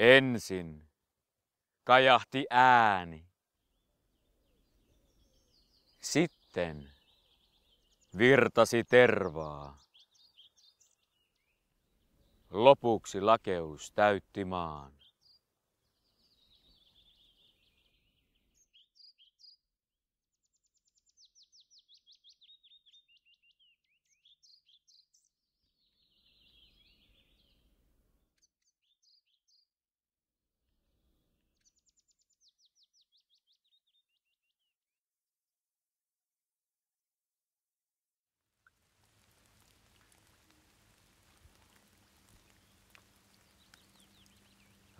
Ensin kajahti ääni. Sitten virtasi tervaa. Lopuksi lakeus täytti maan.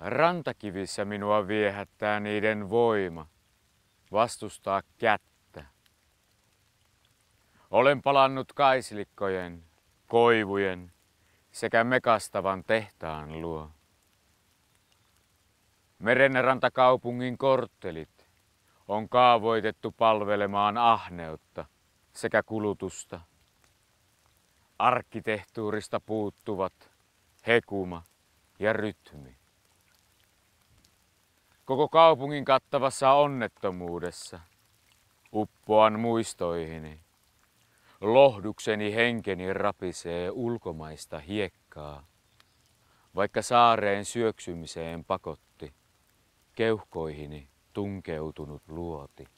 Rantakivissä minua viehättää niiden voima vastustaa kättä. Olen palannut kaislikkojen, koivujen sekä mekastavan tehtaan luo. Merenrantakaupungin korttelit on kaavoitettu palvelemaan ahneutta sekä kulutusta. Arkkitehtuurista puuttuvat hekuma ja rytmi. Koko kaupungin kattavassa onnettomuudessa uppoan muistoihini. Lohdukseni henkeni rapisee ulkomaista hiekkaa, vaikka saareen syöksymiseen pakotti keuhkoihini tunkeutunut luoti.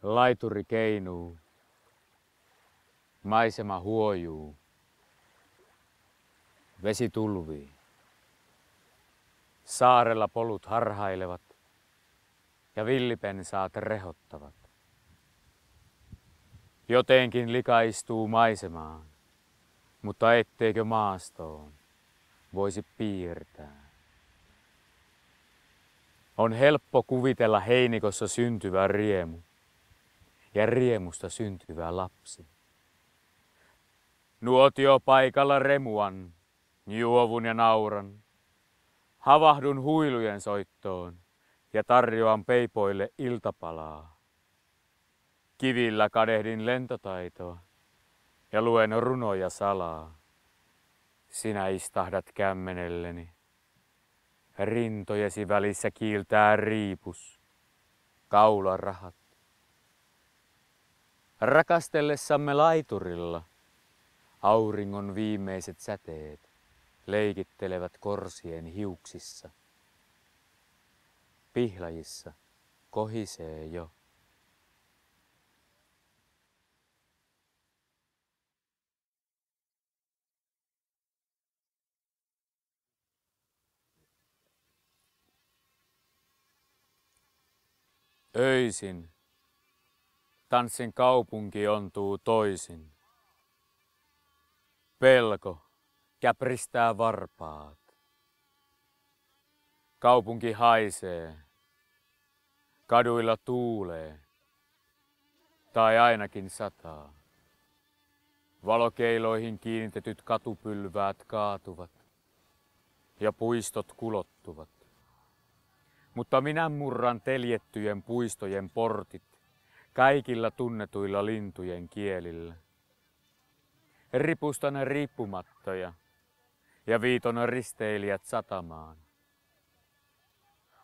Laituri keinuu, maisema huojuu, vesi tulvii. Saarella polut harhailevat ja villipensaat rehottavat. Jotenkin likaistuu maisemaan, mutta etteikö maastoon voisi piirtää. On helppo kuvitella heinikossa syntyvä riemu ja riemusta syntyvä lapsi. Nuotio paikalla remuan, juovun ja nauran. Havahdun huilujen soittoon ja tarjoan peipoille iltapalaa. Kivillä kadehdin lentotaitoa ja luen runoja salaa. Sinä istahdat kämmenelleni. Rintojesi välissä kiiltää riipus, kaularahat. Rakastellessamme laiturilla auringon viimeiset säteet leikittelevät korsien hiuksissa. Pihlajissa kohisee jo. Öisin tanssin kaupunki ontuu toisin. Pelko käpristää varpaat. Kaupunki haisee. Kaduilla tuulee. Tai ainakin sataa. Valokeiloihin kiinnitetyt katupylväät kaatuvat. Ja puistot kulottuvat. Mutta minä murran teljettyjen puistojen portit kaikilla tunnetuilla lintujen kielillä. Ripustan riippumattoja ja viiton risteilijät satamaan.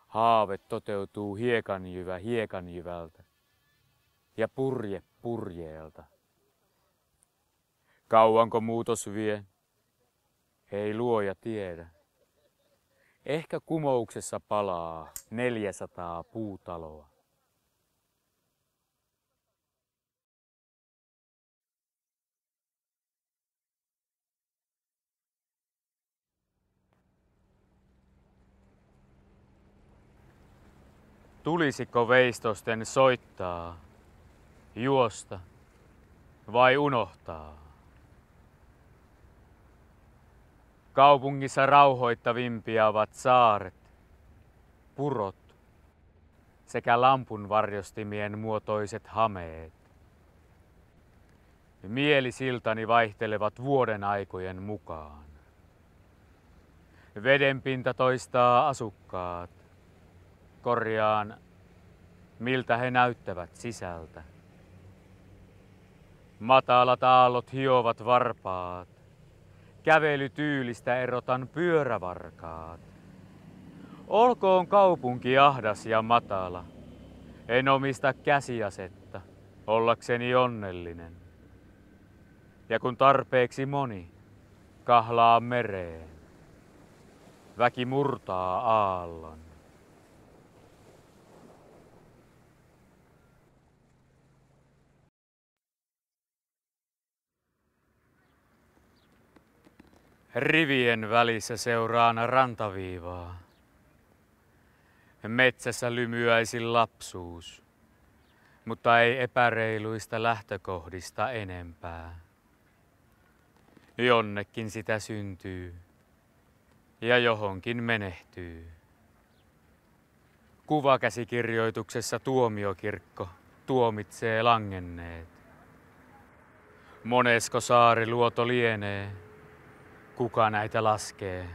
Haave toteutuu hiekanjyvä hiekanjyvältä ja purje purjeelta. Kauanko muutos vie? Ei luoja tiedä. Ehkä kumouksessa palaa 400 puutaloa. Tulisiko veistosten soittaa, juosta vai unohtaa? Kaupungissa rauhoittavimpia ovat saaret, purot sekä lampunvarjostimien muotoiset hameet. Mielisiltani vaihtelevat vuoden aikojen mukaan. Vedenpinta toistaa asukkaat, korjaan miltä he näyttävät sisältä. Matalat aallot hiovat varpaat, kävelytyylistä erotan pyörävarkaat. Olkoon kaupunki ahdas ja matala, en omista käsiasetta, ollakseni onnellinen. Ja kun tarpeeksi moni kahlaa mereen, väki murtaa aallon. Rivien välissä seuraan rantaviivaa. Metsässä lymyäisin lapsuus, mutta ei epäreiluista lähtökohdista enempää. Jonnekin sitä syntyy ja johonkin menehtyy. Kuvakäsikirjoituksessa tuomiokirkko tuomitsee langenneet. Monesko saariluoto lienee, kuka näitä laskee?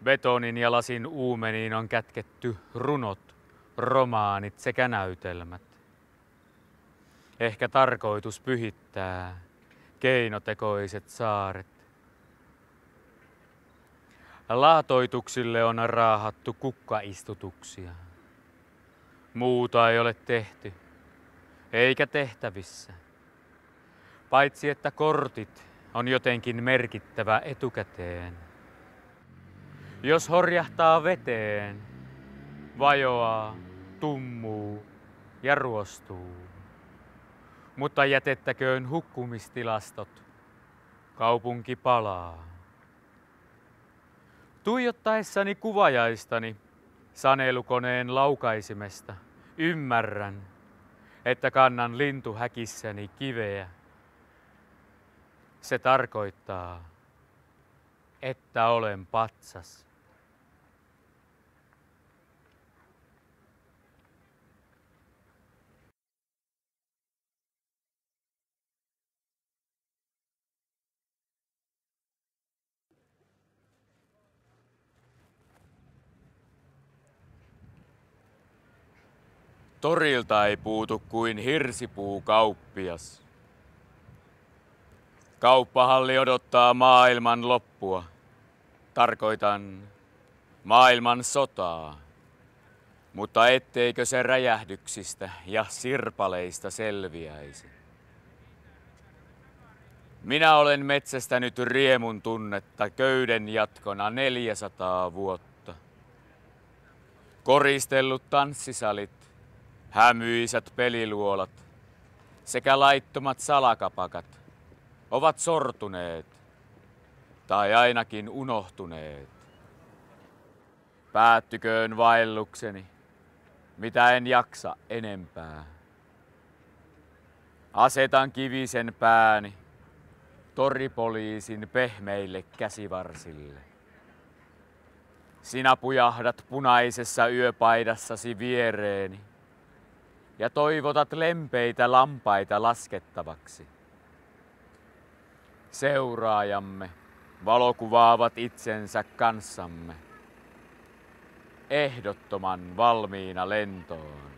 Betonin ja lasin uumeniin on kätketty runot, romaanit sekä näytelmät. Ehkä tarkoitus pyhittää keinotekoiset saaret. Laatoituksille on raahattu kukkaistutuksia. Muuta ei ole tehty, eikä tehtävissä. Paitsi että kortit on jotenkin merkittävä etukäteen. Jos horjahtaa veteen, vajoaa, tummuu ja ruostuu. Mutta jätettäköön hukkumistilastot, kaupunki palaa. Tuijottaessani kuvajaistani sanelukoneen laukaisimesta ymmärrän, että kannan lintuhäkissäni kiveä. Se tarkoittaa, että olen patsas. Torilta ei puutu kuin hirsipuukauppias. Kauppahalli odottaa maailman loppua. Tarkoitan maailman sotaa. Mutta etteikö se räjähdyksistä ja sirpaleista selviäisi. Minä olen metsästänyt riemun tunnetta köyden jatkona 400 vuotta. Koristellut tanssisalit, hämyisät peliluolat sekä laittomat salakapakat ovat sortuneet tai ainakin unohtuneet. Päättyköön vaellukseni, mitä en jaksa enempää. Asetan kivisen pääni toripoliisin pehmeille käsivarsille. Sinä pujahdat punaisessa yöpaidassasi viereeni ja toivotat lempeitä lampaita laskettavaksi. Seuraajamme valokuvaavat itsensä kanssamme, ehdottoman valmiina lentoon.